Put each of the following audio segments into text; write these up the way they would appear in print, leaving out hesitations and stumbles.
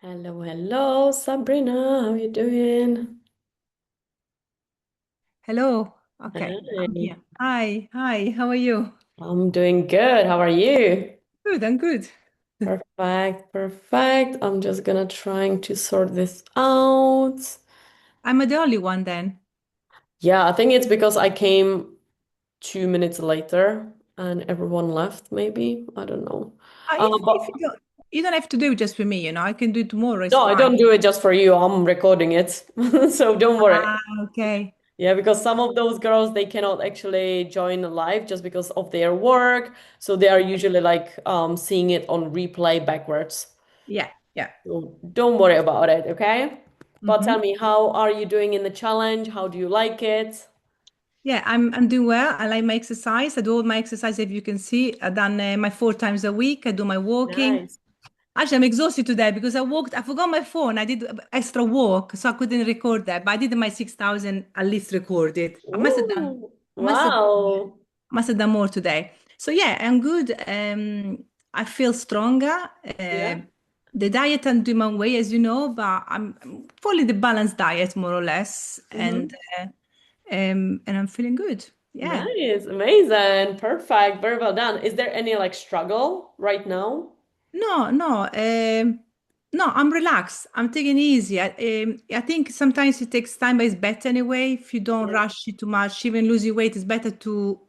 Hello, hello, Sabrina. How you doing? Hello. Okay, I'm Hi. here. Hi. How are you? I'm doing good. How are you? Good. I'm good. Perfect, perfect. I'm just gonna trying to sort this out. I'm the only one then. Yeah, I think it's because I came 2 minutes later and everyone left, maybe. I don't know. If But you don't have to do it just for me, I can do it tomorrow. It's no, I fine. don't do it just for you. I'm recording it. So don't worry. Okay. Yeah, because some of those girls they cannot actually join live just because of their work. So they are usually like seeing it on replay backwards. Yeah. So don't worry about it, okay? But tell hmm me, how are you doing in the challenge? How do you like it? Yeah, I'm doing well. I like my exercise. I do all my exercise, if you can see. I've done my 4 times a week. I do my walking. Nice. Actually, I'm exhausted today because I walked. I forgot my phone. I did extra walk, so I couldn't record that. But I did my 6,000 at least recorded. I must have done. Ooh, I must have. wow. Must have done more today. So yeah, I'm good. I feel stronger. Yeah. The diet I'm doing my way, as you know, but I'm following the balanced diet more or less, Mm-hmm. and I'm feeling good. Yeah. Nice. Amazing. Perfect. Very well done. Is there any like struggle right now? No, I'm relaxed. I'm taking it easy. I think sometimes it takes time, but it's better anyway. If you don't Yeah. rush it too much, even losing weight, it's better to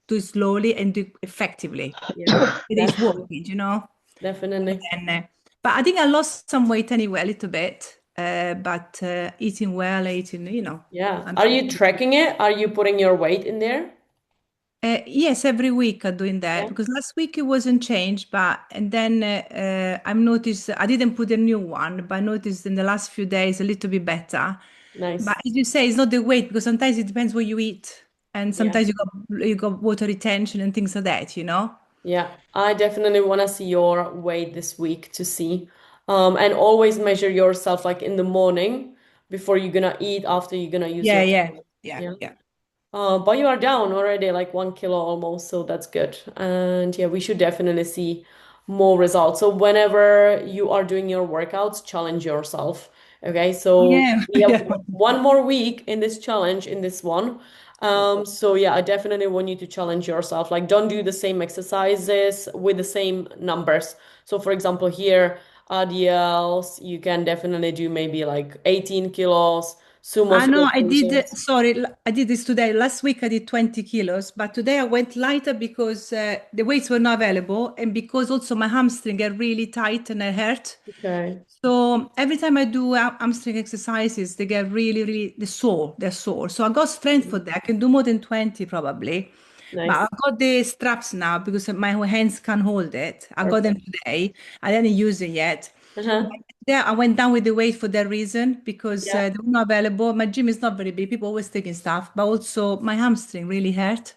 do it slowly and do it effectively. Yeah. It is Definitely. working, Definitely. And, but I think I lost some weight anyway, a little bit. But eating well, Yeah. I'm Are you tracking it? Are you putting your weight in there? yes, every week I'm doing that Yeah. because last week it wasn't changed, but and then I've noticed I didn't put a new one, but I noticed in the last few days a little bit better. But Nice. as you say, it's not the weight because sometimes it depends what you eat, and Yeah. sometimes you got water retention and things like that. Yeah. I definitely want to see your weight this week to see. And always measure yourself like in the morning before you're gonna eat, after you're gonna use Yeah, your yeah, toilet. yeah, Yeah. yeah. But you are down already like 1 kilo almost, so that's good. And yeah, we should definitely see more results. So whenever you are doing your workouts, challenge yourself. Okay, so Yeah, we have yeah. one more week in this challenge, in this one. So yeah, I definitely want you to challenge yourself. Like, don't do the same exercises with the same numbers. So for example, here, RDLs, you can definitely do maybe like 18 kilos, sumo I know squat I did, maybe. sorry, I did this today. Last week I did 20 kilos, but today I went lighter because the weights were not available and because also my hamstring get really tight and I hurt. Okay. So every time I do hamstring exercises, they get really, they're sore. So I got strength for that. I can do more than 20 probably. But Nice. I've got the straps now because my hands can't hold it. I got them Perfect. today. I didn't use it yet. Uh-huh. But yeah, I went down with the weight for that reason because Yeah. they were not available. My gym is not very big. People always taking stuff, but also my hamstring really hurt.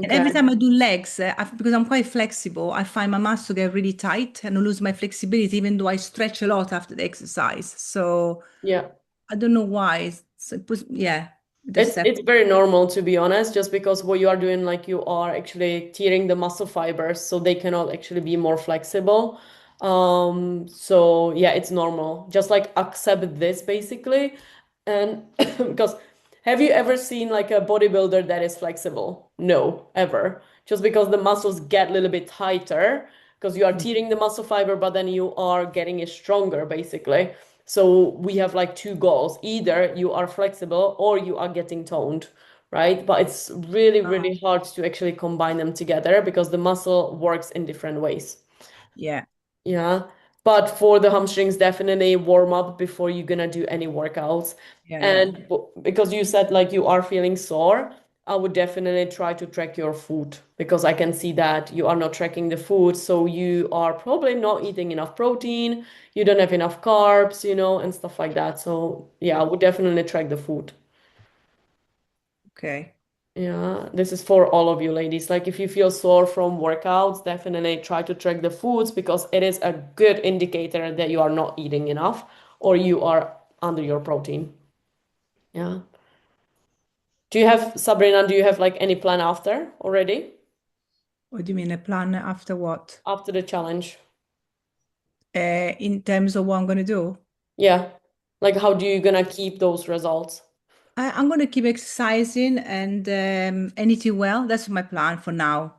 And Okay. every time I do legs, because I'm quite flexible, I find my muscle get really tight and I lose my flexibility, even though I stretch a lot after the exercise. So Yeah. I don't know why. Yeah, It's this it's very normal to be honest, just because what you are doing, like you are actually tearing the muscle fibers so they cannot actually be more flexible. So yeah, it's normal. Just like accept this basically. And because have you ever seen like a bodybuilder that is flexible? No, ever. Just because the muscles get a little bit tighter because you are tearing the muscle fiber, but then you are getting it stronger basically. So we have like two goals. Either you are flexible or you are getting toned, right? But it's really, uh, really hard to actually combine them together because the muscle works in different ways. yeah, Yeah. But for the hamstrings, definitely warm up before you're gonna do any workouts. yeah. And because you said like you are feeling sore, I would definitely try to track your food because I can see that you are not tracking the food. So you are probably not eating enough protein, you don't have enough carbs, and stuff like that. So yeah, I would definitely track the food. Okay. Yeah, this is for all of you ladies. Like if you feel sore from workouts, definitely try to track the foods because it is a good indicator that you are not eating enough or you are under your protein. Yeah. Sabrina, do you have like any plan after already? What do you mean a plan after what? After the challenge? in terms of what I'm going to do. Yeah. Like how do you gonna keep those results? I'm going to keep exercising and eating well. That's my plan for now,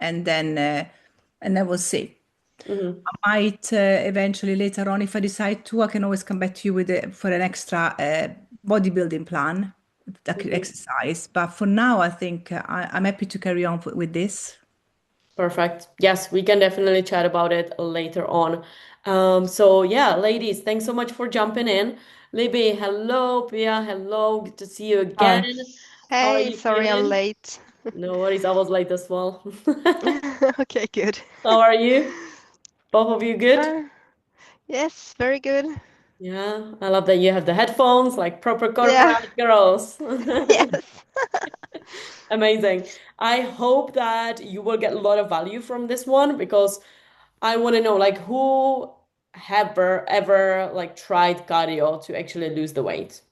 and then we'll see. Hmm. I might eventually later on, if I decide to, I can always come back to you with for an extra bodybuilding plan, that could Hmm. exercise. But for now, I think I'm happy to carry on with this. Perfect. Yes, we can definitely chat about it later on. So yeah, ladies, thanks so much for jumping in. Libby, hello. Pia, hello. Good to see you Oh, again. How are hey, you sorry I'm doing? late. No worries, I was late as well. Okay, good. How are you? Both of you good? Uh, yes, very good. Yeah, I love that you have the headphones, like proper Yeah, corporate girls. yes. Amazing. I hope that you will get a lot of value from this one because I want to know like who have ever like tried cardio to actually lose the weight?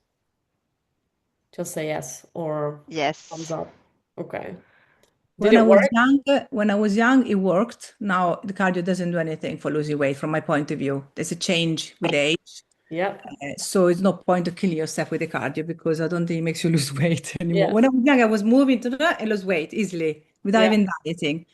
Just say yes or thumbs Yes. up. Okay. Did it work? When I was young, it worked. Now the cardio doesn't do anything for losing weight, from my point of view. There's a change with age. Yeah. So it's no point of killing yourself with the cardio because I don't think it makes you lose weight anymore. Yeah. When I was young, I was moving to that and lose weight easily without Yeah. even dieting.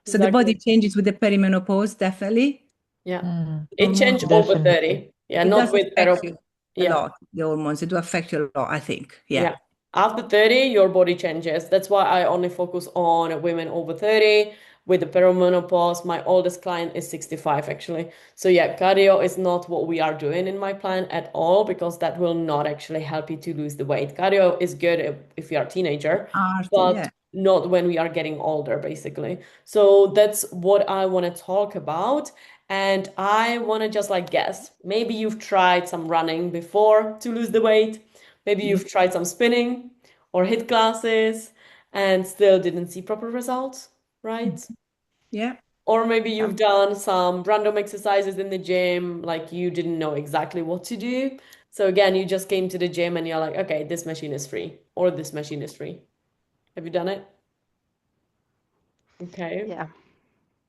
So the body Exactly. changes with the perimenopause, definitely. Yeah. Mm, It Hormones, changed over definitely. 30. Yeah, it not does with affect pero. you a Yeah. lot, the hormones. They do affect you a lot, I think. Yeah. Yeah. After 30, your body changes. That's why I only focus on women over 30 with the perimenopause. My oldest client is 65, actually. So, yeah, cardio is not what we are doing in my plan at all because that will not actually help you to lose the weight. Cardio is good if you are a teenager, Art, but yeah. not when we are getting older, basically. So, that's what I want to talk about. And I want to just like guess. Maybe you've tried some running before to lose the weight. Maybe Yeah. you've tried some spinning or hit classes and still didn't see proper results, right? Yeah. Or maybe you've Um, done some random exercises in the gym, like you didn't know exactly what to do. So again, you just came to the gym and you're like, okay, this machine is free, or this machine is free. Have you done it? Okay. yeah.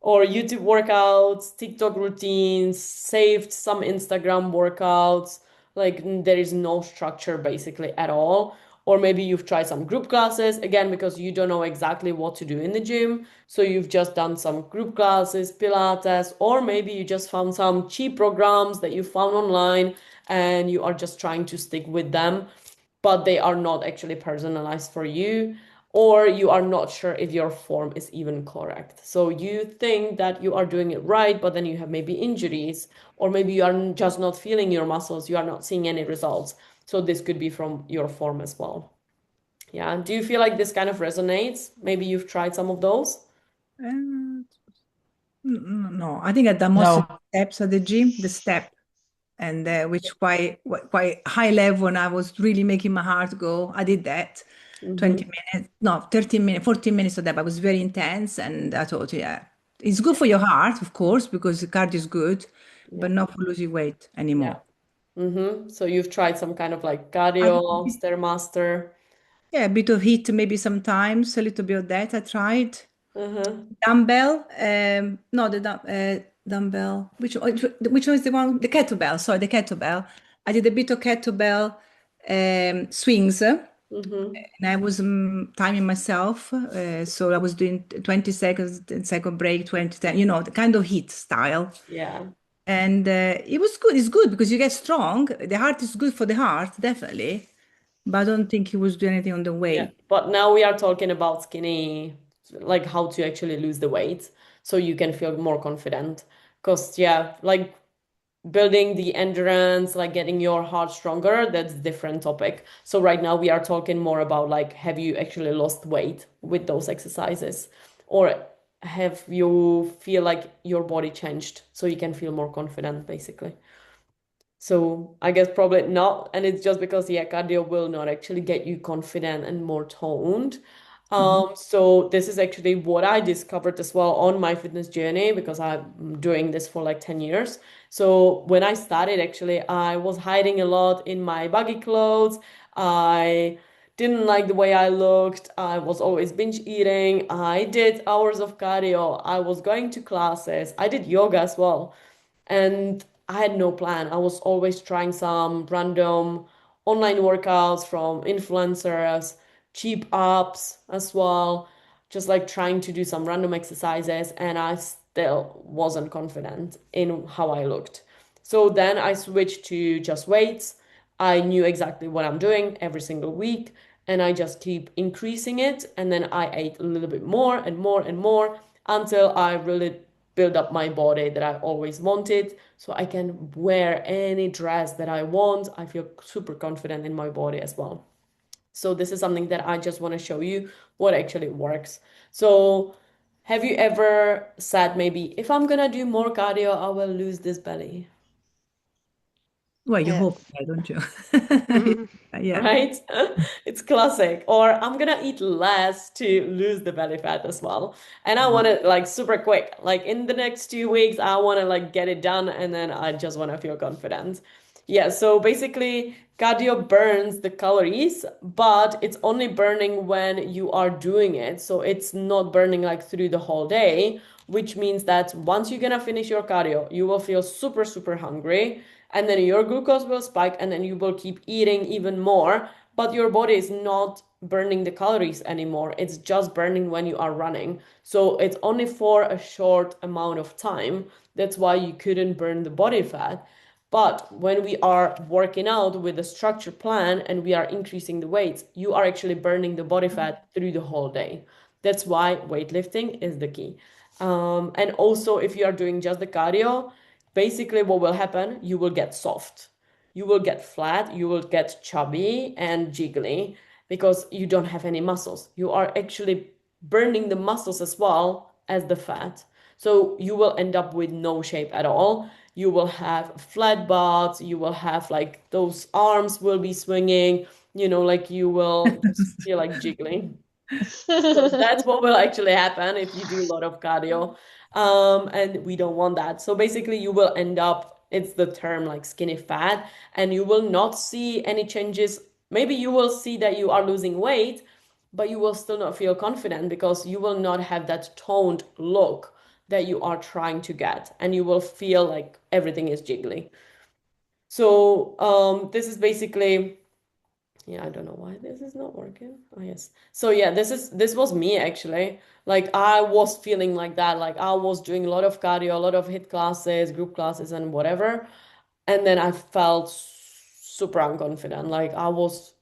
Or YouTube workouts, TikTok routines, saved some Instagram workouts. Like there is no structure basically at all. Or maybe you've tried some group classes again because you don't know exactly what to do in the gym. So you've just done some group classes, Pilates, or maybe you just found some cheap programs that you found online and you are just trying to stick with them, but they are not actually personalized for you, or you are not sure if your form is even correct. So you think that you are doing it right, but then you have maybe injuries, or maybe you are just not feeling your muscles, you are not seeing any results. So this could be from your form as well. Yeah. Do you feel like this kind of resonates? Maybe you've tried some of those? Uh, no, I think I've done most of No. the steps at the gym, the step, and which quite high level. And I was really making my heart go. I did that. Mm-hmm. 20 minutes, no, 13 minutes, 14 minutes of that, but it was very intense. And I thought, yeah, it's good for your heart, of course, because the cardio is good, Yeah. but not for losing weight Yeah. anymore. Mm-hmm. So you've tried some kind of like I, cardio, Stairmaster. yeah, a bit of heat, maybe sometimes, a little bit of that. I tried. Uh-huh. Dumbbell, no, dumbbell. Which one is the one? The kettlebell. Sorry, the kettlebell. I did a bit of kettlebell swings, and Mm-hmm. I was timing myself. So I was doing 20 seconds, 10-second break, 20, 10, the kind of heat style. Yeah. And it was good. It's good because you get strong. The heart is good for the heart, definitely. But I don't think he was doing anything on the Yeah, way. but now we are talking about skinny, like how to actually lose the weight so you can feel more confident. Because, yeah, like building the endurance, like getting your heart stronger, that's different topic. So right now we are talking more about like, have you actually lost weight with those exercises? Or have you feel like your body changed so you can feel more confident, basically? So I guess probably not. And it's just because, yeah, cardio will not actually get you confident and more toned. Mhm. So this is actually what I discovered as well on my fitness journey because I'm doing this for like 10 years. So when I started, actually, I was hiding a lot in my baggy clothes. I didn't like the way I looked. I was always binge eating. I did hours of cardio. I was going to classes. I did yoga as well. And I had no plan. I was always trying some random online workouts from influencers, cheap apps as well, just like trying to do some random exercises, and I still wasn't confident in how I looked. So then I switched to just weights. I knew exactly what I'm doing every single week, and I just keep increasing it. And then I ate a little bit more and more and more until I really build up my body that I always wanted, so I can wear any dress that I want. I feel super confident in my body as well. So this is something that I just want to show you what actually works. So have you ever said maybe if I'm gonna do more cardio, I will lose this belly? Well, you hope Yes. that, don't you? Mhm. Yeah. Right? It's classic. Or I'm gonna eat less to lose the belly fat as well. And I want it like super quick. Like in the next 2 weeks, I want to like get it done and then I just want to feel confident. Yeah, so basically cardio burns the calories, but it's only burning when you are doing it. So it's not burning like through the whole day, which means that once you're gonna finish your cardio, you will feel super, super hungry and then your glucose will spike and then you will keep eating even more, but your body is not burning the calories anymore. It's just burning when you are running. So it's only for a short amount of time. That's why you couldn't burn the body fat. But when we are working out with a structured plan and we are increasing the weights, you are actually burning the body fat through the whole day. That's why weightlifting is the key. And also, if you are doing just the cardio, basically what will happen, you will get soft, you will get flat, you will get chubby and jiggly because you don't have any muscles. You are actually burning the muscles as well as the fat, so you will end up with no shape at all. You will have flat butts, you will have like those arms will be swinging, like you will just feel like jiggling. So that's what will actually happen if you do a lot of cardio. And we don't want that. So basically, you will end up, it's the term like skinny fat, and you will not see any changes. Maybe you will see that you are losing weight, but you will still not feel confident because you will not have that toned look that you are trying to get, and you will feel like everything is jiggly. So this is basically, yeah, I don't know why this is not working. Oh, yes. So yeah, this was me actually. Like I was feeling like that. Like I was doing a lot of cardio, a lot of HIIT classes, group classes, and whatever. And then I felt super unconfident. Like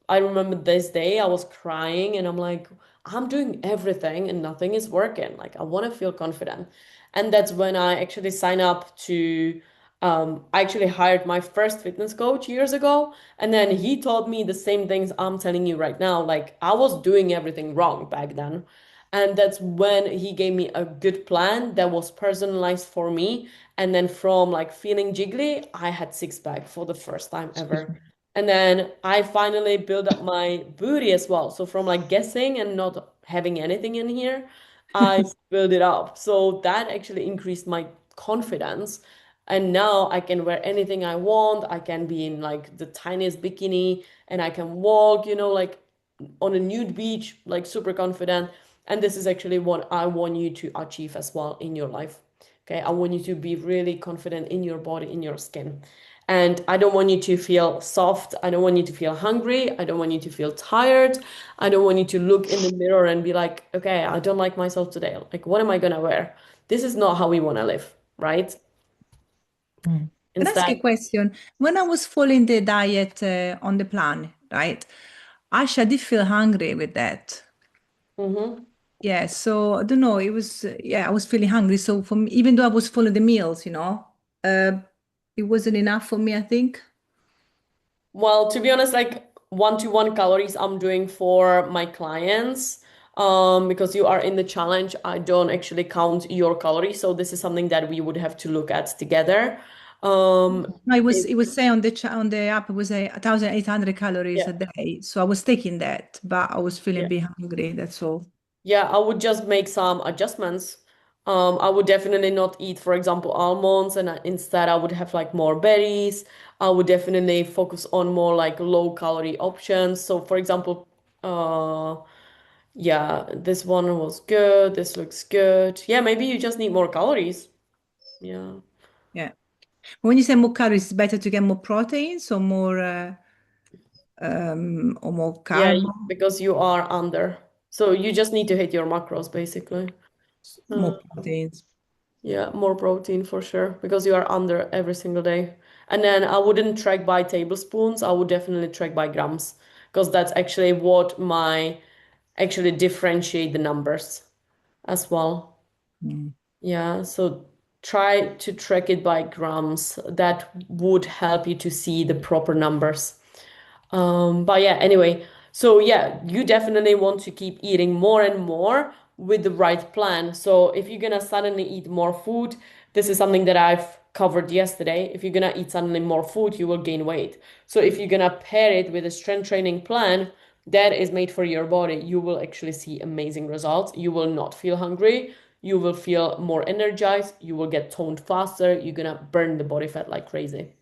I remember this day I was crying and I'm like, I'm doing everything and nothing is working. Like I want to feel confident. And that's when I actually signed up to, I actually hired my first fitness coach years ago. And then he taught me the same things I'm telling you right now. Like I was doing everything wrong back then. And that's when he gave me a good plan that was personalized for me. And then from like feeling jiggly, I had six pack for the first time ever. And then I finally built up my booty as well. So from like guessing and not having anything in here, I built it up. So that actually increased my confidence. And now I can wear anything I want. I can be in like the tiniest bikini and I can walk, like on a nude beach, like super confident. And this is actually what I want you to achieve as well in your life. Okay, I want you to be really confident in your body, in your skin. And I don't want you to feel soft. I don't want you to feel hungry. I don't want you to feel tired. I don't want you to look in the mirror and be like, okay, I don't like myself today. Like, what am I gonna wear? This is not how we want to live, right? Mm. Can I ask you a Instead, question? When I was following the diet on the plan, right? Actually, I did feel hungry with that. mhm. Yeah, so I don't know. It was, yeah, I was feeling hungry. So for me, even though I was following the meals, uh, it wasn't enough for me, I think. Well, to be honest, like 1 to 1 calories I'm doing for my clients. Because you are in the challenge, I don't actually count your calories. So this is something that we would have to look at together. Um, No, it- it was saying on on the app, it was 1,800 calories yeah, a day. So I was taking that, but I was feeling a yeah. bit hungry. That's all. Yeah, I would just make some adjustments. I would definitely not eat, for example, almonds, and instead I would have like more berries. I would definitely focus on more like low calorie options. So, for example, yeah, this one was good. This looks good. Yeah, maybe you just need more calories. Yeah. Yeah. When you say more calories, it's better to get more proteins or more Yeah, carb, because you are under. So you just need to hit your macros basically. more Um, proteins. yeah, more protein for sure because you are under every single day. And then I wouldn't track by tablespoons. I would definitely track by grams because that's actually what my actually differentiate the numbers as well. Mm. Yeah, so try to track it by grams. That would help you to see the proper numbers. But yeah, anyway, so yeah, you definitely want to keep eating more and more with the right plan. So if you're gonna suddenly eat more food, this is something that I've covered yesterday. If you're gonna eat suddenly more food, you will gain weight. So if you're gonna pair it with a strength training plan that is made for your body, you will actually see amazing results. You will not feel hungry. You will feel more energized. You will get toned faster. You're gonna burn the body fat like crazy.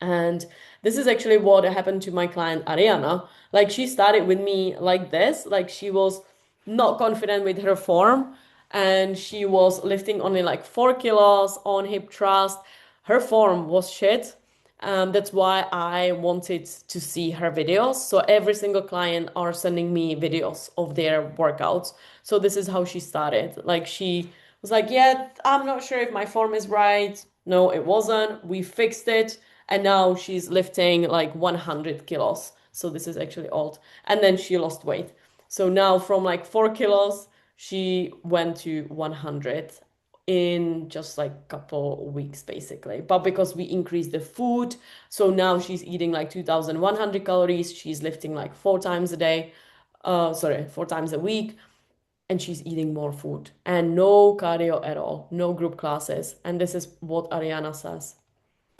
And this is actually what happened to my client Ariana. Like she started with me like this, like she was not confident with her form and she was lifting only like 4 kilos on hip thrust. Her form was shit. That's why I wanted to see her videos. So every single client are sending me videos of their workouts. So this is how she started. Like she was like, yeah, I'm not sure if my form is right. No, it wasn't. We fixed it. And now she's lifting like 100 kilos. So this is actually old. And then she lost weight. So now from like 4 kilos, she went to 100 in just like couple weeks basically. But because we increased the food, so now she's eating like 2,100 calories. She's lifting like 4 times a day. Sorry, 4 times a week. And she's eating more food and no cardio at all, no group classes. And this is what Ariana says.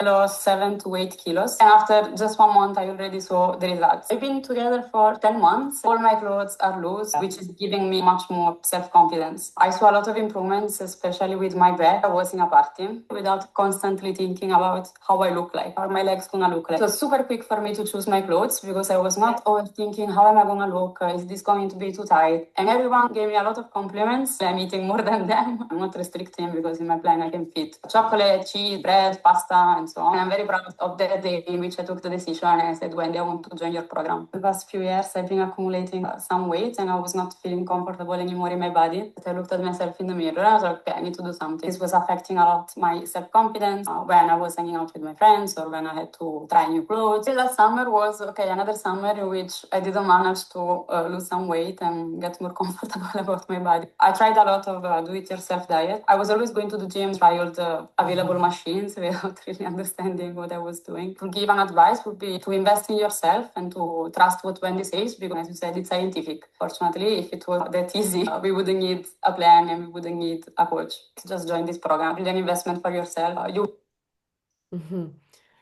Lost 7 to 8 kilos. And after just 1 month, I already saw the results. I've been together for 10 months. All my clothes are loose, which is giving me much more self-confidence. I saw a lot of improvements, especially with my back. I was in a party without constantly thinking about how I look like, how my legs gonna look like. So super quick for me to choose my clothes because I was not overthinking how am I gonna look? Is this going to be too tight? And everyone gave me a lot of compliments. I'm eating more than them. I'm not restricting because in my plan I can fit chocolate, cheese, bread, pasta, and so on. I'm very proud of that day in which I took the decision and I said, Wendy, I want to join your program. The past few years, I've been accumulating some weight and I was not feeling comfortable anymore in my body. But I looked at myself in the mirror and I was like, okay, I need to do something. This was affecting a lot my self-confidence when I was hanging out with my friends or when I had to try new clothes. Last summer was, another summer in which I didn't manage to lose some weight and get more comfortable about my body. I tried a lot of do-it-yourself diet. I was always going to the gym, try all the available machines without really understanding what I was doing. To give an advice would be to invest in yourself and to trust what Wendy says because, as you said, it's scientific. Fortunately, if it was that easy, we wouldn't need a plan and we wouldn't need a coach. Just join this program. Really an investment for yourself.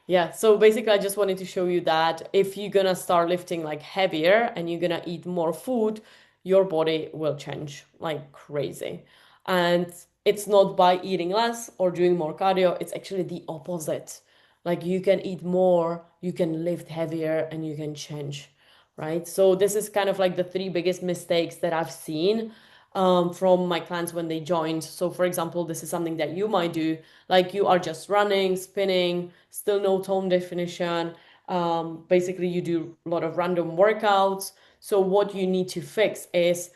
Yeah, so basically, I just wanted to show you that if you're gonna start lifting like heavier and you're gonna eat more food, your body will change like crazy. And it's not by eating less or doing more cardio, it's actually the opposite. Like you can eat more, you can lift heavier, and you can change, right? So this is kind of like the three biggest mistakes that I've seen from my clients when they joined. So, for example, this is something that you might do, like you are just running, spinning, still no tone definition. Basically, you do a lot of random workouts. So, what you need to fix is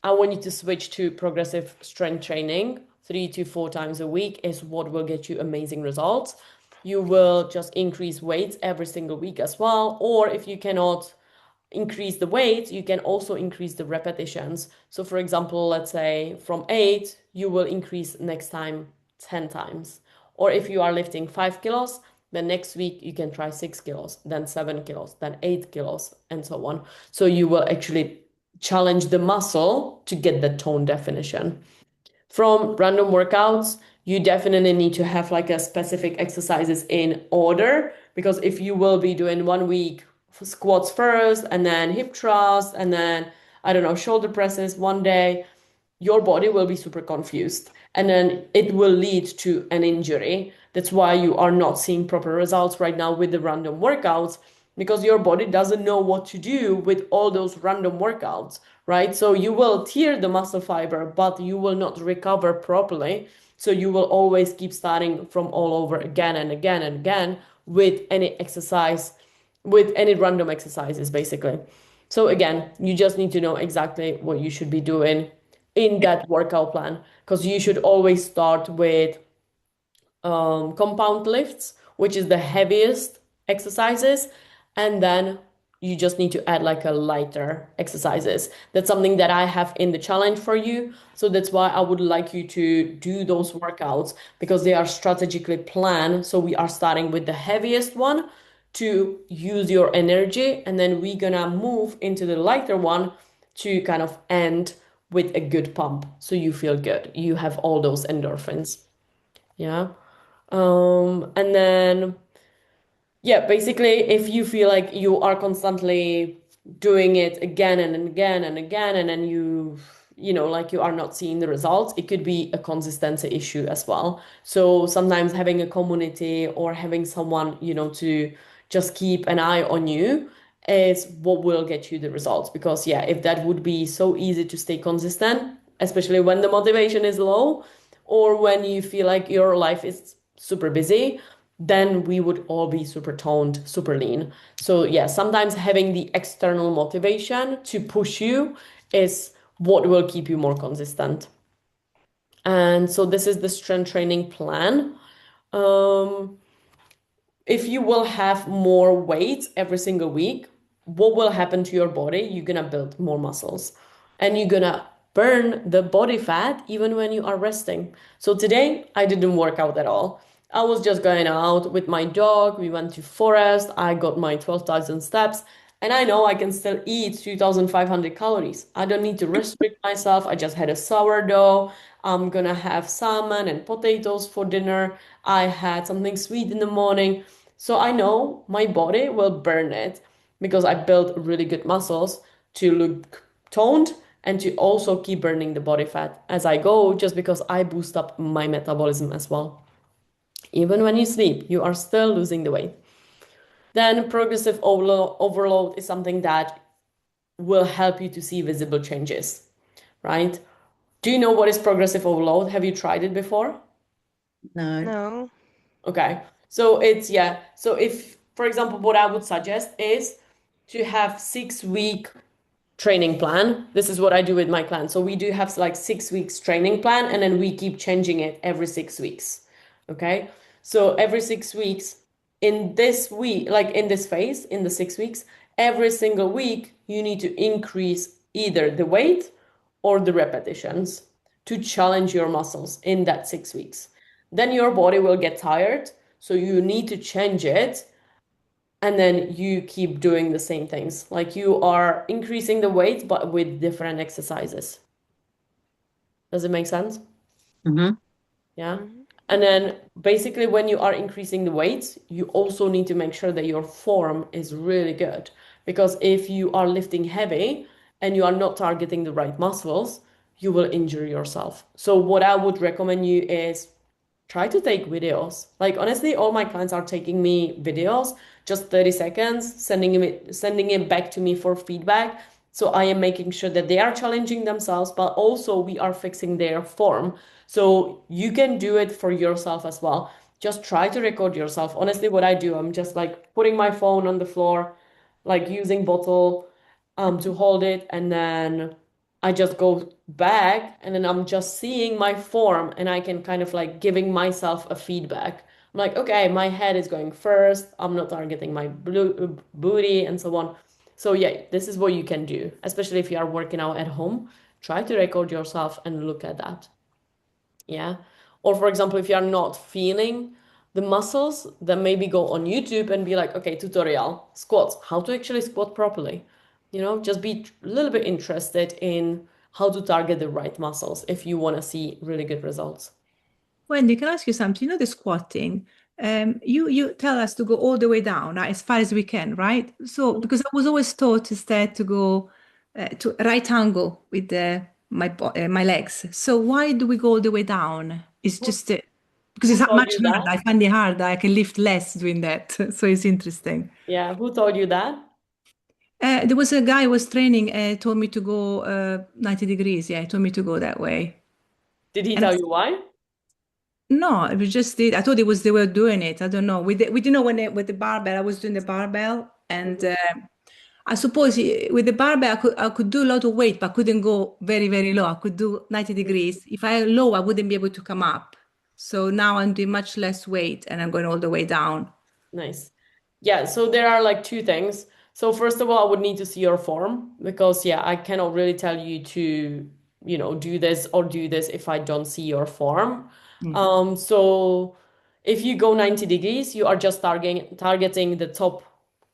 I want you to switch to progressive strength training 3 to 4 times a week, is what will get you amazing results. You will just increase weights every single week as well. Or if you cannot increase the weight, you can also increase the repetitions. So for example, let's say from 8, you will increase next time 10 times. Or if you are lifting 5 kilos, then next week you can try 6 kilos, then 7 kilos, then 8 kilos, and so on. So you will actually challenge the muscle to get the tone definition. From random workouts, you definitely need to have like a specific exercises in order because if you will be doing 1 week squats first and then hip thrust and then I don't know shoulder presses one day, your body will be super confused and then it will lead to an injury. That's why you are not seeing proper results right now with the random workouts because your body doesn't know what to do with all those random workouts, right? So you will tear the muscle fiber, but you will not recover properly. So you will always keep starting from all over again and again and again with any exercise, with any random exercises, basically. So again, you just need to know exactly what you should be doing in that workout plan, because you should always start with compound lifts, which is the heaviest exercises, and then you just need to add like a lighter exercises. That's something that I have in the challenge for you. So that's why I would like you to do those workouts, because they are strategically planned. So we are starting with the heaviest one to use your energy, and then we're gonna move into the lighter one to kind of end with a good pump. So you feel good. You have all those endorphins. Yeah. And then, yeah, basically, if you feel like you are constantly doing it again and again and again, and then like you are not seeing the results, it could be a consistency issue as well. So sometimes having a community or having someone, to just keep an eye on you is what will get you the results. Because, yeah, if that would be so easy to stay consistent, especially when the motivation is low or when you feel like your life is super busy, then we would all be super toned, super lean. So yeah, sometimes having the external motivation to push you is what will keep you more consistent. And so this is the strength training plan. If you will have more weight every single week, what will happen to your body? You're gonna build more muscles and you're gonna burn the body fat even when you are resting. So today I didn't work out at all. I was just going out with my dog. We went to forest. I got my 12,000 steps and I know I can still eat 2,500 calories. I don't need to restrict myself. I just had a sourdough. I'm gonna have salmon and potatoes for dinner. I had something sweet in the morning. So I know my body will burn it because I built really good muscles to look toned and to also keep burning the body fat as I go, just because I boost up my metabolism as well. Even when you sleep, you are still losing the weight. Then progressive overload is something that will help you to see visible changes, right? Do you know what is progressive overload? Have you tried it before? No. No. Okay. So it's, yeah. So if, for example, what I would suggest is to have 6-week training plan. This is what I do with my clients. So we do have like 6 weeks training plan, and then we keep changing it every 6 weeks. Okay. So every 6 weeks in this week, like in this phase, in the 6 weeks, every single week, you need to increase either the weight or the repetitions to challenge your muscles in that 6 weeks. Then your body will get tired. So you need to change it. And then you keep doing the same things. Like you are increasing the weight, but with different exercises. Does it make sense? Mm-hmm. Yeah. Mhm. And then basically, when you are increasing the weight, you also need to make sure that your form is really good. Because if you are lifting heavy and you are not targeting the right muscles, you will injure yourself. So, what I would recommend you is try to take videos. Like honestly, all my clients are taking me videos, just 30 seconds, sending it back to me for feedback. So I am making sure that they are challenging themselves, but also we are fixing their form. So you can do it for yourself as well. Just try to record yourself. Honestly, what I do, I'm just like putting my phone on the floor, like using bottle to hold it, and then I just go back and then I'm just seeing my form and I can kind of like giving myself a feedback. I'm like, okay, my head is going first. I'm not targeting my booty and so on. So yeah, this is what you can do, especially if you are working out at home. Try to record yourself and look at that. Yeah. Or for example, if you are not feeling the muscles, then maybe go on YouTube and be like, okay, tutorial, squats, how to actually squat properly. Just be a little bit interested in how to target the right muscles if you want to see really good results. Wendy, can I ask you something? You know the squatting. You tell us to go all the way down, right, as far as we can, right? So because I was always taught instead to go to right angle with my legs. So why do we go all the way down? It's Who, just because who it's told much you harder. that? I find it hard. I can lift less doing that. So it's interesting. Yeah, who told you that? There was a guy who was training, told me to go 90 degrees. Yeah, he told me to go that way. Did he And I tell you why? no, it was just it. I thought it was they were doing it. I don't know. We didn't know when with the barbell. I was doing the barbell, and I suppose with the barbell I could do a lot of weight, but I couldn't go very very low. I could do 90 degrees. If I low, I wouldn't be able to come up. So now I'm doing much less weight, and I'm going all the way down. Nice. Yeah, so there are like two things. So first of all, I would need to see your form because yeah, I cannot really tell you to, do this or do this if I don't see your form. Mm. So if you go 90 degrees, you are just targeting the top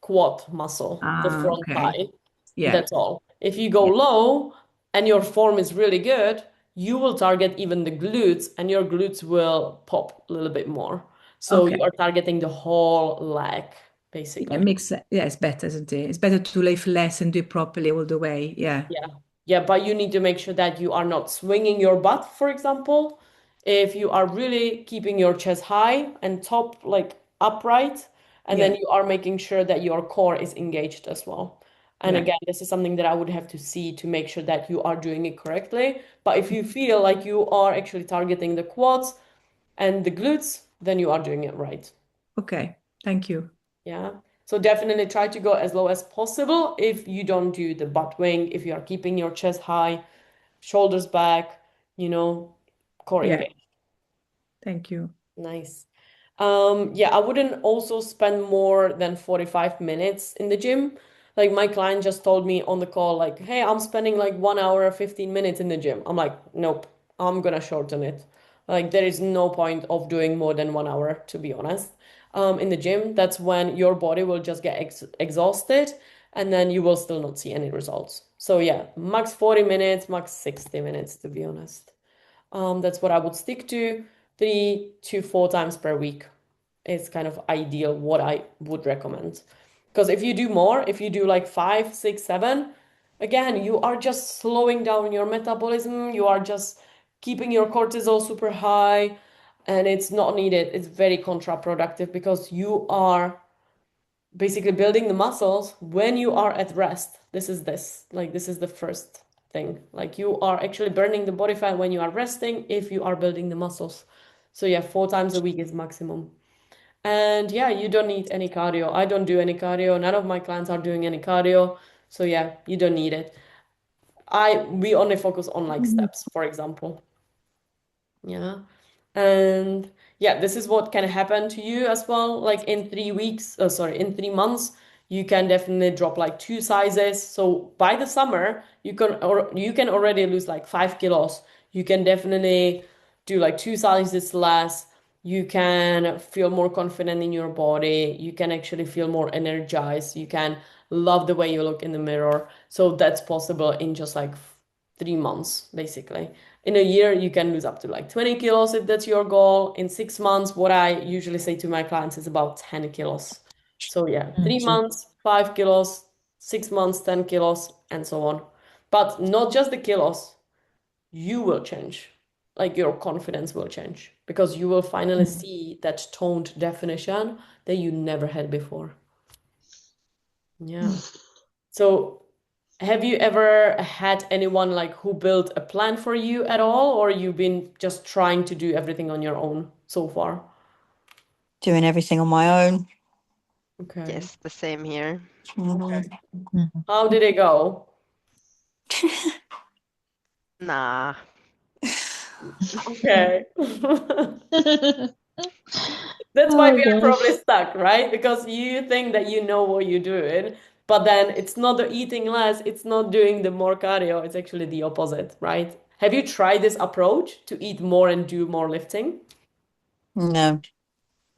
quad muscle, the Ah, front okay. thigh. Yeah. That's all. If you go Yeah. low and your form is really good, you will target even the glutes and your glutes will pop a little bit more. So Okay. you are targeting the whole leg, Yeah, it basically. makes sense. Yeah, it's better, isn't it? It's better to lift less and do it properly all the way. Yeah. Yeah. Yeah, but you need to make sure that you are not swinging your butt, for example. If you are really keeping your chest high and top like upright, and Yeah. then you are making sure that your core is engaged as well. And Yeah. again, this is something that I would have to see to make sure that you are doing it correctly. But if you feel like you are actually targeting the quads and the glutes, then you are doing it right. Okay. Thank you. Yeah. So definitely try to go as low as possible if you don't do the butt wing, if you are keeping your chest high, shoulders back, core Yeah. engaged. Thank you. Nice. Yeah, I wouldn't also spend more than 45 minutes in the gym. Like my client just told me on the call, like, hey, I'm spending like 1 hour, 15 minutes in the gym. I'm like, nope, I'm gonna shorten it. Like there is no point of doing more than 1 hour, to be honest. In the gym, that's when your body will just get exhausted and then you will still not see any results. So yeah, max 40 minutes, max 60 minutes, to be honest. That's what I would stick to 3 to 4 times per week is kind of ideal what I would recommend. Because if you do more, if you do like 5, 6, 7, again, you are just slowing down your metabolism, you are just keeping your cortisol super high, and it's not needed. It's very counterproductive because you are basically building the muscles when you are at rest. This is the first thing. Like you are actually burning the body fat when you are resting if you are building the muscles. So yeah, 4 times a week is maximum. And yeah, you don't need any cardio. I don't do any cardio. None of my clients are doing any cardio. So yeah, you don't need it. We only focus on like steps, for example. Yeah. And yeah, this is what can happen to you as well. Like in 3 weeks, in 3 months, you can definitely drop like 2 sizes. So by the summer, you can already lose like 5 kilos. You can definitely do like 2 sizes less. You can feel more confident in your body. You can actually feel more energized. You can love the way you look in the mirror. So that's possible in just like 3 months, basically. In a year, you can lose up to like 20 kilos if that's your goal. In 6 months, what I usually say to my clients is about 10 kilos. So yeah, 3 months, 5 kilos, 6 months, 10 kilos, and so on. But not just the kilos, you will change. Like your confidence will change because you will finally see that toned definition that you never had before. Yeah. So have you ever had anyone like who built a plan for you at all, or you've been just trying to do everything on your own so far? Doing everything on my own. Okay. Yes, the same here. Mhm. How did it go? Nah. Okay. That's why we are gosh. probably stuck, right? Because you think that you know what you're doing, but then it's not the eating less, it's not doing the more cardio, it's actually the opposite, right? Have you tried this approach to eat more and do more lifting? No.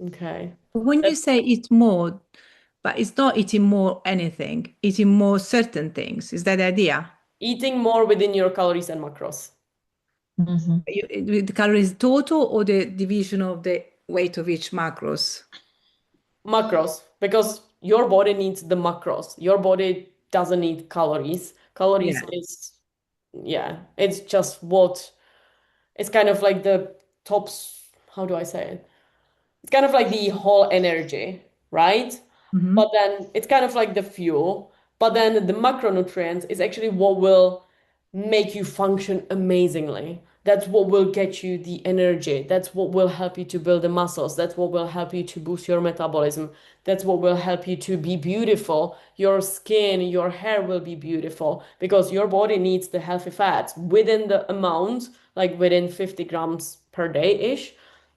Okay. When you That's say eat more, but it's not eating more anything, eating more certain things. Is that the idea? eating more within your calories and macros. Mhm. With the calories total or the division of the weight of each macros? Macros, because your body needs the macros. Your body doesn't need calories. Calories Yeah. is, yeah, it's just it's kind of like the tops, how do I say it? It's kind of like the whole energy, right? Mhm. But then it's kind of like the fuel. But then the macronutrients is actually what will make you function amazingly. That's what will get you the energy. That's what will help you to build the muscles. That's what will help you to boost your metabolism. That's what will help you to be beautiful. Your skin, your hair will be beautiful because your body needs the healthy fats within the amount, like within 50 grams per day-ish.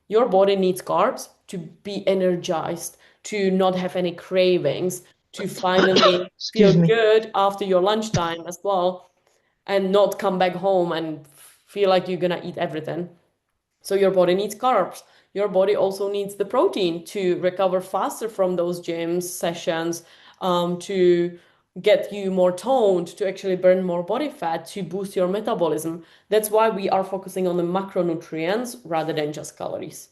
Your body needs carbs to be energized, to not have any cravings, to finally Excuse feel me. good after your lunchtime as well, and not come back home and feel like you're gonna eat everything. So your body needs carbs. Your body also needs the protein to recover faster from those gym sessions, to get you more toned, to actually burn more body fat, to boost your metabolism. That's why we are focusing on the macronutrients rather than just calories.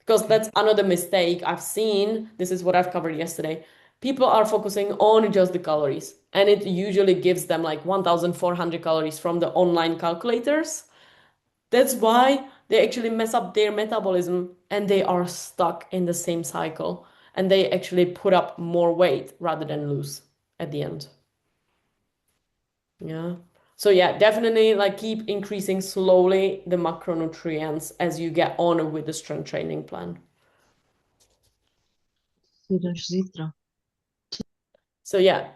Because that's another mistake I've seen. This is what I've covered yesterday. People are focusing on just the calories, and it usually gives them like 1,400 calories from the online calculators. That's why they actually mess up their metabolism and they are stuck in the same cycle, and they actually put up more weight rather than lose at the end. Yeah. So yeah, definitely like keep increasing slowly the macronutrients as you get on with the strength training plan. So yeah,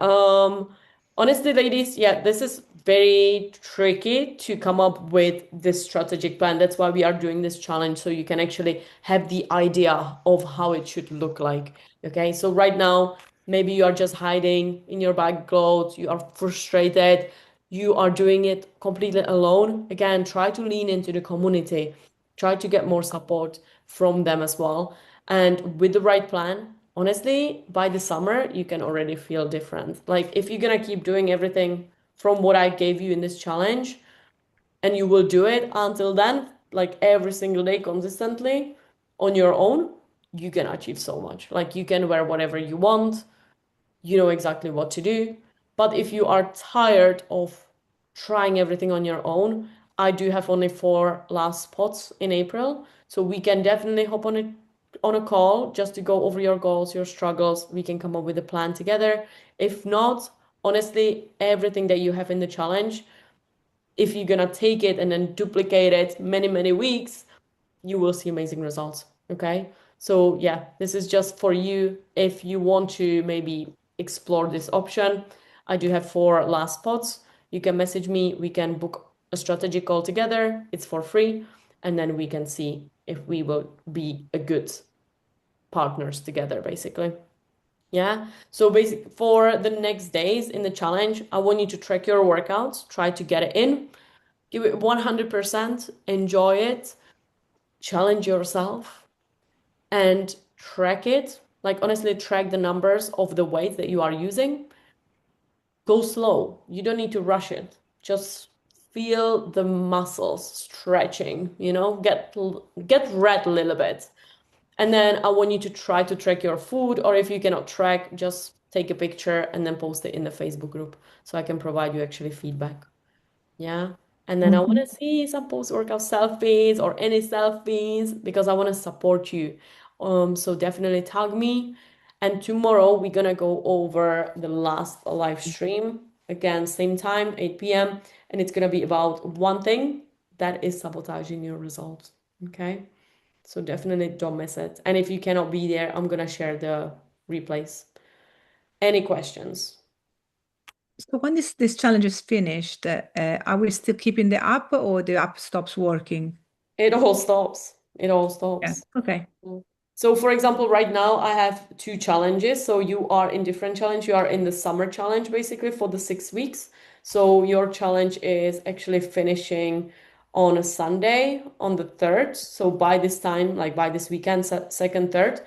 honestly, ladies, yeah, this is very tricky to come up with this strategic plan. That's why we are doing this challenge, so you can actually have the idea of how it should look like. Okay, so right now, maybe you are just hiding in your bag clothes, you are frustrated, you are doing it completely alone. Again, try to lean into the community, try to get more support from them as well. And with the right plan, honestly, by the summer, you can already feel different. Like if you're gonna keep doing everything from what I gave you in this challenge, and you will do it until then, like every single day consistently on your own, you can achieve so much. Like you can wear whatever you want, you know exactly what to do. But if you are tired of trying everything on your own, I do have only 4 last spots in April. So we can definitely hop on a call just to go over your goals, your struggles. We can come up with a plan together. If not, honestly, everything that you have in the challenge, if you're gonna take it and then duplicate it many, many weeks, you will see amazing results. Okay. So yeah, this is just for you if you want to maybe explore this option. I do have 4 last spots. You can message me, we can book a strategy call together. It's for free, and then we can see if we will be a good partners together, basically. Yeah. So basically for the next days in the challenge, I want you to track your workouts, try to get it in, give it 100%, enjoy it, challenge yourself, and track it. Like honestly, track the numbers of the weight that you are using. Go slow. You don't need to rush it. Just feel the muscles stretching, you know, get red a little bit. And then I want you to try to track your food, or if you cannot track, just take a picture and then post it in the Facebook group so I can provide you actually feedback. Yeah. And then I want to see some post-workout selfies or any selfies because I want to support you. So definitely tag me. And tomorrow we're gonna go over the last live stream. Again, same time, 8 p.m. And it's gonna be about one thing that is sabotaging your results. Okay. So definitely don't miss it. And if you cannot be there, I'm gonna share the replays. Any questions? So when this challenge is finished, are we still keeping the app or the app stops working? It all stops. It all Yeah. stops. Okay. So for example, right now I have 2 challenges. So you are in different challenge. You are in the summer challenge basically for the 6 weeks. So your challenge is actually finishing on a Sunday on the 3rd. So by this time, like by this weekend, second, third,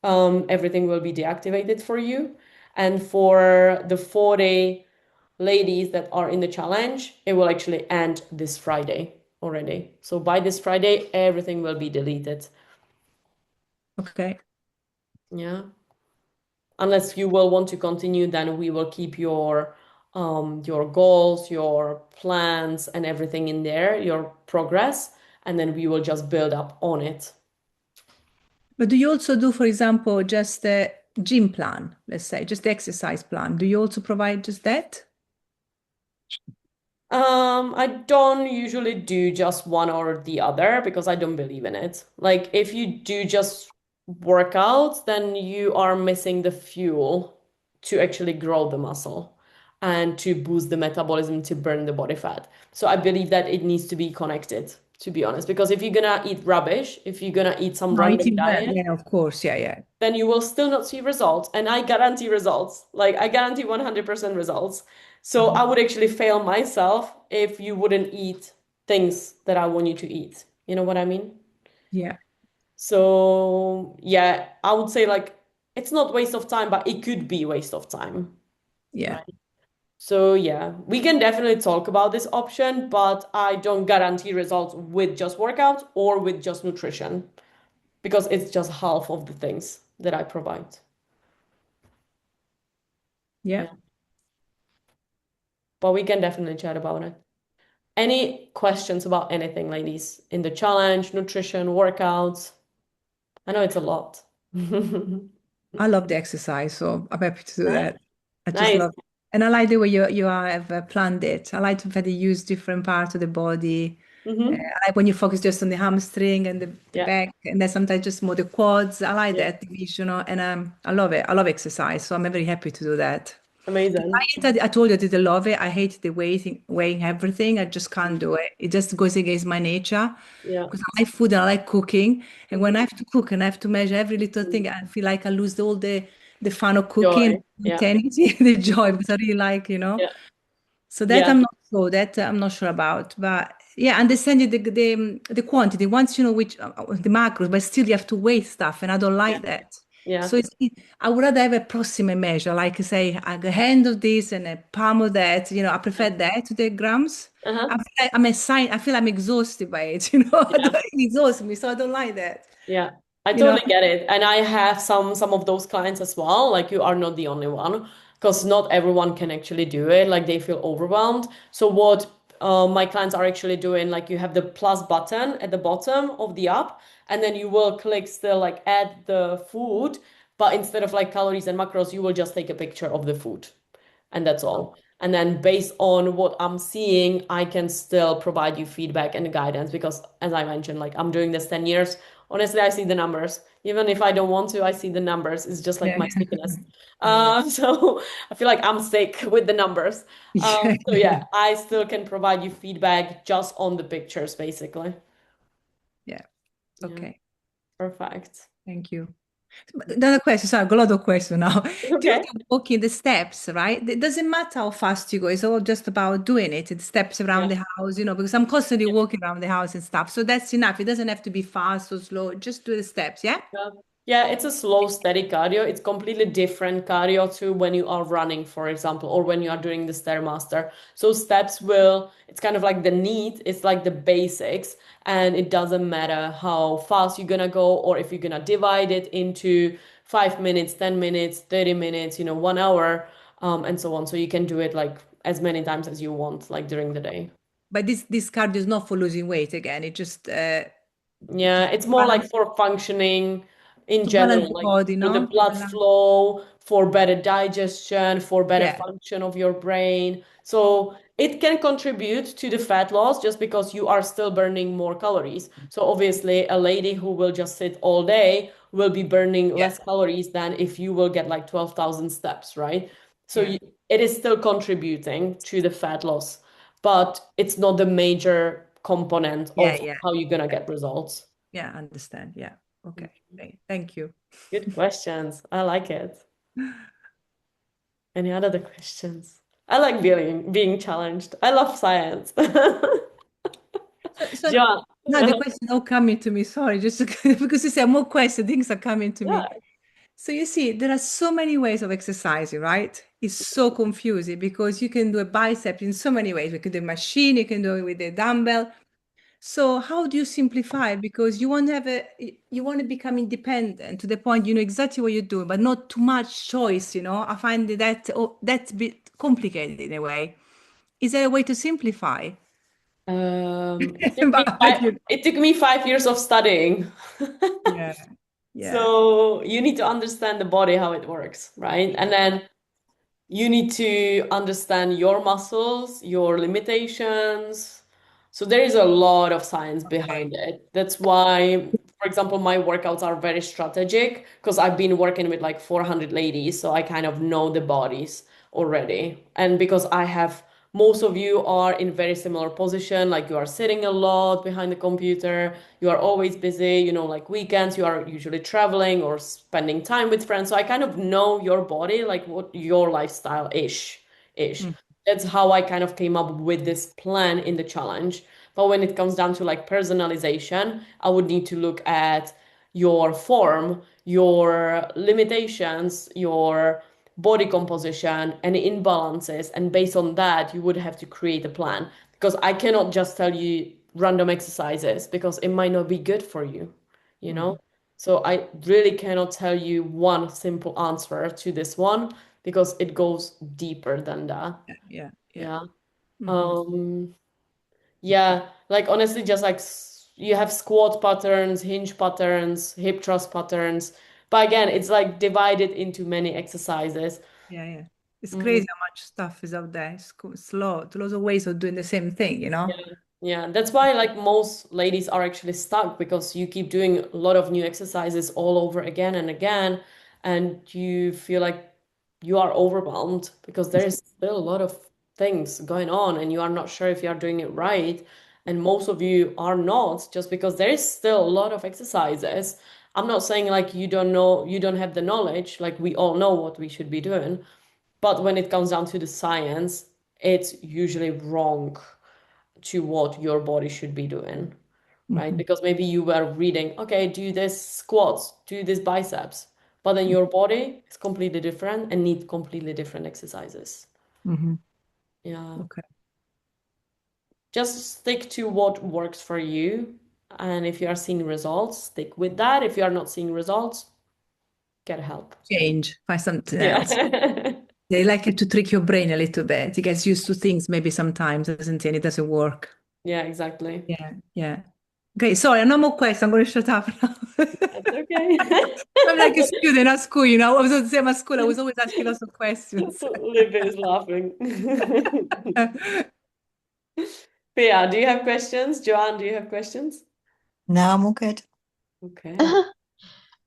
everything will be deactivated for you. And for the 40 ladies that are in the challenge, it will actually end this Friday already. So by this Friday, everything will be deleted. Okay. Yeah. Unless you will want to continue, then we will keep your goals, your plans, and everything in there, your progress, and then we will just build up on it. But do you also do, for example, just gym plan, let's say, just the exercise plan, do you also provide just that? I don't usually do just one or the other because I don't believe in it. Like if you do just workouts, then you are missing the fuel to actually grow the muscle and to boost the metabolism to burn the body fat. So I believe that it needs to be connected, to be honest, because if you're gonna eat rubbish, if you're gonna eat some No, random eating well, diet, yeah, of course, yeah. then you will still not see results. And I guarantee results. Like I guarantee 100% results. So I would actually fail myself if you wouldn't eat things that I want you to eat. You know what I mean? Yeah, So yeah, I would say like it's not waste of time, but it could be waste of time. yeah. So yeah, we can definitely talk about this option, but I don't guarantee results with just workouts or with just nutrition because it's just half of the things that I provide. Yeah. Yeah. But we can definitely chat about it. Any questions about anything, ladies, in the challenge, nutrition, workouts? I know it's a lot. I love the exercise, so I'm happy to do Nice. that. I just Nice. love, and I like the way you have planned it. I like to use different parts of the body. Hmm. I like when you focus just on the hamstring and the Yeah. back, and then sometimes just more the quads. I like Yeah. that division, and I love it. I love exercise, so I'm very happy to do that. The Amazing. diet, I told you I didn't love it. I hate the weighing everything. I just can't do it. It just goes against my nature Yeah. because I like food and I like cooking. And when Mhm. I have to cook and I have to measure every little thing, I feel like I lose all the fun of cooking, Joy. Yeah. intensity, the joy because I really like. Yeah. So that Yeah. I'm not sure about. But yeah, understanding the quantity. Once you know which the macros, but still you have to weigh stuff, and I don't Yeah. like that. Yeah. So I would rather have a approximate measure, like say a hand of this and a palm of that. I prefer that to the grams. I Uh-huh. feel like I feel I'm exhausted by it. Yeah. It exhausts me, so I don't like that. Yeah. I You know, totally get it. And I have some of those clients as well. Like you are not the only one because not everyone can actually do it. Like they feel overwhelmed. So what my clients are actually doing, like you have the plus button at the bottom of the app, and then you will click still like add the food, but instead of like calories and macros, you will just take a picture of the food. And that's all. And then based on what I'm seeing, I can still provide you feedback and guidance because as I mentioned, like I'm doing this 10 years. Honestly, I see the numbers. Even if I don't want to, I see the numbers. It's just like yeah. my sickness. Yeah. So I feel like I'm sick with the numbers. So yeah, I still can provide you feedback just on the pictures, basically. Yeah. Yeah, Okay. perfect. Thank you. Another question, sorry, I've got a lot of questions now. Okay. The walking the steps, right? It doesn't matter how fast you go, it's all just about doing it. It's steps around Yeah. the house, because I'm constantly walking around the house and stuff. So that's enough. It doesn't have to be fast or slow. Just do the steps, yeah? Yeah. Yeah, it's a slow, steady cardio. It's completely different cardio to when you are running, for example, or when you are doing the Stairmaster. So it's kind of like the need, it's like the basics, and it doesn't matter how fast you're gonna go or if you're gonna divide it into 5 minutes, 10 minutes, 30 minutes, 1 hour, and so on. So you can do it like as many times as you want, like during the day. But this cardio is not for losing weight again. It just Yeah, it's more like for functioning in to balance general, the like body, for the no? blood flow, for better digestion, for better Yeah, function of your brain. So it can contribute to the fat loss just because you are still burning more calories. So obviously, a lady who will just sit all day will be burning yeah, less calories than if you will get like 12,000 steps, right? So yeah, it is still contributing to the fat loss, but it's not the major component yeah, of yeah. how you're gonna get results. Yeah, I understand. Yeah. Okay. Thank you. Good questions. I like it. Any other questions? I like being challenged. I love science. So John. now the question all coming to me. Sorry, just because you said more questions, things are coming to Yeah. me. So you see, there are so many ways of exercising, right? It's so confusing because you can do a bicep in so many ways. You can do a machine, you can do it with a dumbbell. So how do you simplify? Because you want to become independent to the point you know exactly what you're doing, but not too much choice. I find that's a bit complicated in a way. Is there a way to simplify? It took me But five, it took me 5 years of studying. yeah. Yeah. So you need to understand the body, how it works, right? And then you need to understand your muscles, your limitations. So there is a lot of science behind it. That's why, for example, my workouts are very strategic because I've been working with like 400 ladies, so I kind of know the bodies already. And because I have most of you are in very similar position, like you are sitting a lot behind the computer, you are always busy, like weekends, you are usually traveling or spending time with friends. So I kind of know your body, like what your lifestyle ish. Mm. That's how I kind of came up with this plan in the challenge. But when it comes down to like personalization, I would need to look at your form, your limitations, your body composition, and imbalances. And based on that, you would have to create a plan because I cannot just tell you random exercises because it might not be good for you, you know? So I really cannot tell you one simple answer to this one because it goes deeper than that. Yeah. Yeah. Mhm. Um, yeah, like honestly, just like you have squat patterns, hinge patterns, hip thrust patterns. But again, it's like divided into many exercises. Yeah. It's Mm, crazy how much stuff is out there. It's lots of ways of doing the same thing, you know? yeah, yeah. That's why like most ladies are actually stuck because you keep doing a lot of new exercises all over again and again, and you feel like you are overwhelmed because there is still a lot of things going on and you are not sure if you are doing it right. And most of you are not, just because there is still a lot of exercises. I'm not saying like you don't know, you don't have the knowledge, like we all know what we should be doing. But when it comes down to the science, it's usually wrong to what your body should be doing, right? Mhm. Because maybe you were reading, okay, do this squats, do this biceps, but then your body is completely different and need completely different exercises. Mhm. Yeah. Okay. Just stick to what works for you. And if you are seeing results, stick with that. If you are not seeing results, get help. Change, find something else. Yeah. They like it to trick your brain a little bit. It gets used to things maybe sometimes, doesn't it? And it doesn't work. Yeah, exactly. Yeah. Okay, sorry, no more questions. I'm going to shut up now. That's okay. I'm like a student at school, you know. I was the same at school. I was always asking lots of questions. Libby is laughing. Pia, do you have questions? Joanne, do you have questions? No, I'm all good. Okay.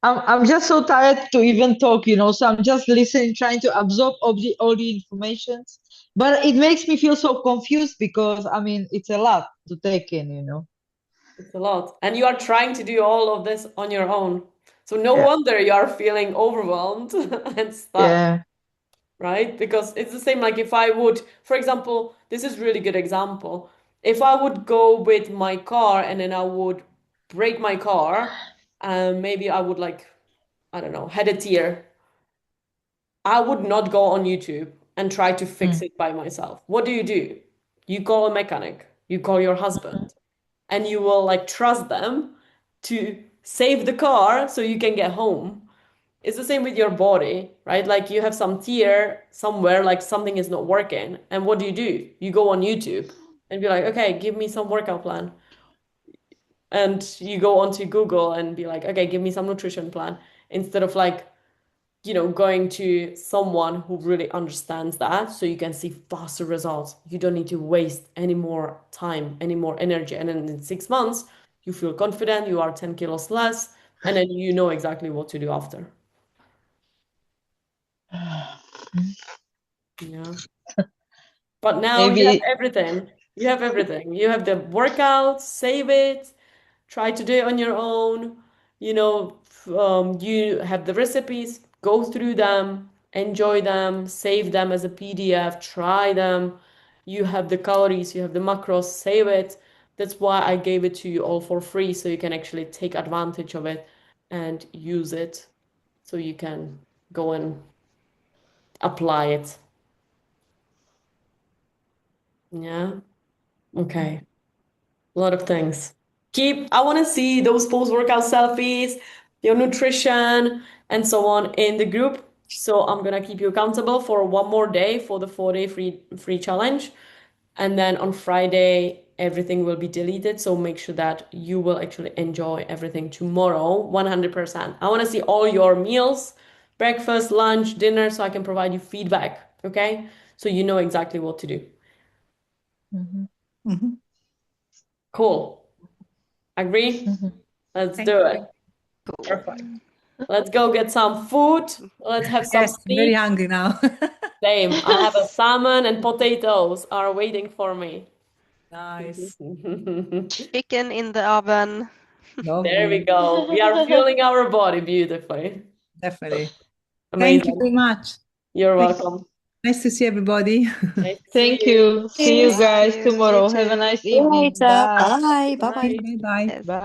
I'm just so tired to even talk, so I'm just listening, trying to absorb all the information. But it makes me feel so confused because, I mean, it's a lot to take in. It's a lot. And you are trying to do all of this on your own. So no Yeah. wonder you are feeling overwhelmed and stuck, Yeah. right? Because it's the same like if I would, for example, this is really good example. If I would go with my car and then I would break my car, maybe I would like, I don't know, had a tear. I would not go on YouTube and try to fix Mm. it by myself. What do? You call a mechanic, you call your husband, and you will like trust them to save the car so you can get home. It's the same with your body, right? Like you have some tear somewhere, like something is not working. And what do? You go on YouTube and be like, okay, give me some workout plan. And you go onto Google and be like, okay, give me some nutrition plan instead of like going to someone who really understands that so you can see faster results. You don't need to waste any more time, any more energy. And then in 6 months, you feel confident, you are 10 kilos less, and then you know exactly what to do after. Yeah. But now you have Maybe. everything. You have everything. You have the workout, save it, try to do it on your own. You have the recipes, go through them, enjoy them, save them as a PDF, try them. You have the calories, you have the macros, save it. That's why I gave it to you all for free, so you can actually take advantage of it and use it so you can go and apply it. Yeah. Okay. A lot of things. I want to see those post-workout selfies, your nutrition, and so on in the group. So I'm gonna keep you accountable for one more day for the 4-day free challenge. And then on Friday, everything will be deleted. So make sure that you will actually enjoy everything tomorrow, 100%. I want to see all your meals, breakfast, lunch, dinner, so I can provide you feedback, okay? So you know exactly what to do. Mhm. Cool. Agree? Let's Thank do you. it. Perfect. Let's go get some food. Let's have some Yes, I'm very sleep. hungry now. Same. I have a salmon and potatoes are waiting for me. Nice. Chicken in the oven. There we Lovely. go. We are fueling our body beautifully. Definitely. Thank you Amazing. very much. You're Thank- welcome. Nice to see everybody. Nice to see Thank you. you. See you Yes. guys Thank you. You tomorrow. Have a too. nice See you evening. later. Bye. Bye. Bye. Bye. Bye bye. Yes. Bye.